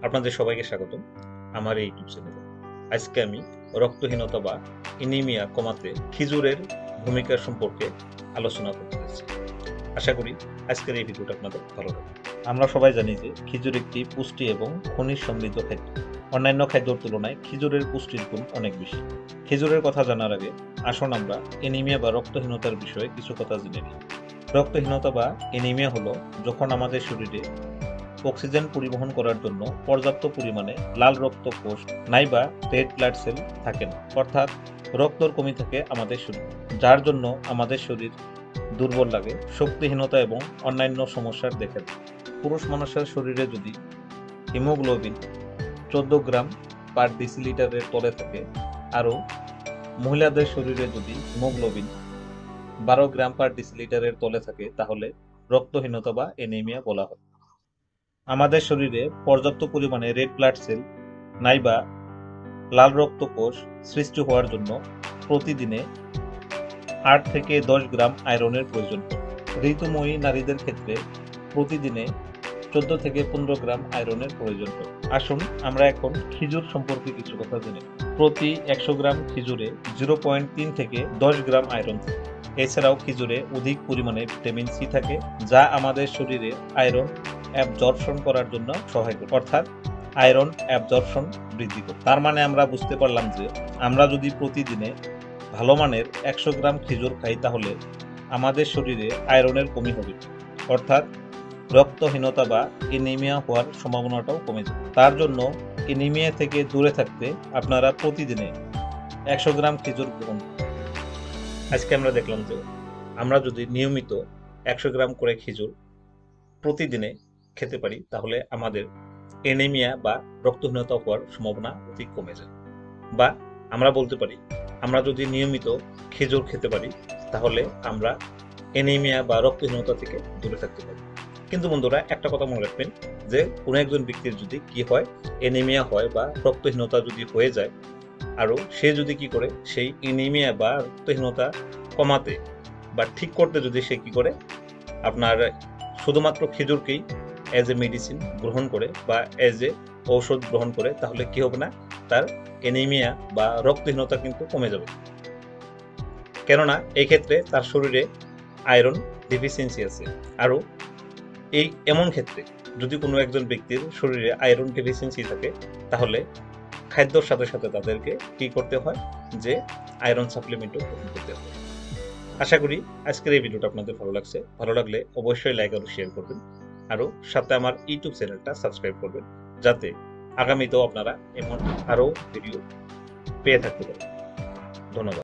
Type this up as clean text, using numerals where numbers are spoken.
আপনাদের সবাইকে স্বাগতম আমার এই ইউটিউব চ্যানেলে। আজকে আমি রক্তহীনতা বা এনিমিয়া কমাতে খেজুরের ভূমিকা সম্পর্কে আলোচনা করতে যাচ্ছি। আশা করি আজকের এই ভিডিওটা আপনাদের ভালো লাগবে। আমরা সবাই জানি যে খেজুর একটি পুষ্টি এবং খনিজ সমৃদ্ধ খাদ্য। অন্যান্য খাদ্যের তুলনায় খেজুরের পুষ্টির গুণ অনেক বেশি। খেজুরের কথা জানার আগে আসুন আমরা এনিমিয়া বা রক্তহীনতার বিষয়ে কিছু কথা জেনে নিই। রক্তহীনতা বা এনিমিয়া হলো যখন আমাদের শরীরে অক্সিজেন পরিবহন করার জন্য পর্যাপ্ত পরিমাণে লাল রক্ত কোষ নাইবা রেড ব্লাড সেল থাকে না, অর্থাৎ রক্তর কমি থাকে আমাদের শরীরে, যার জন্য আমাদের শরীর দুর্বল লাগে, শক্তিহীনতা এবং অন্যান্য সমস্যার দেখা দেয়। পুরুষ মানুষের শরীরে যদি হিমোগ্লোবিন 14 গ্রাম পার ডিসিলিটারের তলে থাকে, আরও মহিলাদের শরীরে যদি হিমোগ্লোবিন 12 গ্রাম পার ডিসিলিটারের তলে থাকে, তাহলে রক্তহীনতা বা এনিমিয়া বলা হয়। আমাদের শরীরে পর্যাপ্ত পরিমাণে রেড ব্লাড সেল নাইবা লাল রক্ত কোষ সৃষ্টি হওয়ার জন্য প্রতিদিনে 8 থেকে 10 গ্রাম আয়রনের প্রয়োজন হয়। ঋতুময়ী নারীদের ক্ষেত্রে প্রতিদিনে 14 থেকে 15 গ্রাম আয়রনের প্রয়োজন হয়। আসুন আমরা এখন খেজুর সম্পর্কে কিছু কথা জেনে নিই। প্রতি 100 গ্রাম খেজুরে 0.3 থেকে 10 গ্রাম আয়রন থাকে। এছাড়াও খেজুরে অধিক পরিমাণে ভিটামিন সি থাকে, যা আমাদের শরীরে আয়রন অ্যাবজর্পশন করার জন্য সহায়ক, অর্থাৎ আয়রন অ্যাবজর্পশন বৃদ্ধি করে। তার মানে আমরা বুঝতে পারলাম যে আমরা যদি প্রতিদিনে ভালো মানের 100 গ্রাম খেজুর খাই, তাহলে আমাদের শরীরে আয়রনের কমি হবে, অর্থাৎ রক্তহীনতা বা এনিমিয়া হওয়ার সম্ভাবনাটাও কমে যাবে। তার জন্য এনিমিয়া থেকে দূরে থাকতে আপনারা প্রতিদিনে 100 গ্রাম খেজুর গ্রহণ করুন। আজকে আমরা দেখলাম যে আমরা যদি নিয়মিত 100 গ্রাম করে খেজুর প্রতিদিনে খেতে পারি, তাহলে আমাদের এনিমিয়া বা রক্তহীনতা হওয়ার সম্ভাবনা অতি কমে যায়। বা আমরা বলতে পারি, আমরা যদি নিয়মিত খেজুর খেতে পারি, তাহলে আমরা এনিমিয়া বা রক্তহীনতা থেকে দূরে থাকতে পারি। কিন্তু বন্ধুরা, একটা কথা মনে রাখবেন যে কোনো একজন ব্যক্তির যদি কি হয়, এনিমিয়া হয় বা রক্তহীনতা যদি হয়ে যায়, আরও সে যদি কি করে সেই এনিমিয়া বা রক্তহীনতা কমাতে বা ঠিক করতে যদি সে কি করে আপনার শুধুমাত্র খেজুরকেই অ্যাজ এ মেডিসিন গ্রহণ করে বা অ্যাজ এ ঔষধ গ্রহণ করে, তাহলে কি হবে না, তার এনিমিয়া বা রক্তহীনতা কিন্তু কমে যাবে। কেননা এই ক্ষেত্রে তার শরীরে আয়রন ডিফিসিয়েন্সি আছে। আরও এমন ক্ষেত্রে যদি কোনো একজন ব্যক্তির শরীরে আয়রন ডিফিসিয়েন্সি থাকে, তাহলে খাদ্যর সাথে সাথে তাদেরকে কি করতে হয়, যে আয়রন সাপ্লিমেন্টও গ্রহণ করতে হয়। আশা করি আজকের এই ভিডিওটা আপনাদের ভালো লাগছে। ভালো লাগলে অবশ্যই লাইক আর শেয়ার করবেন, আরও সাথে আমার ইউটিউব চ্যানেলটা সাবস্ক্রাইব করবেন, যাতে আগামীতেও আপনারা এমন আরও ভিডিও পেয়ে থাকতে পারেন। ধন্যবাদ।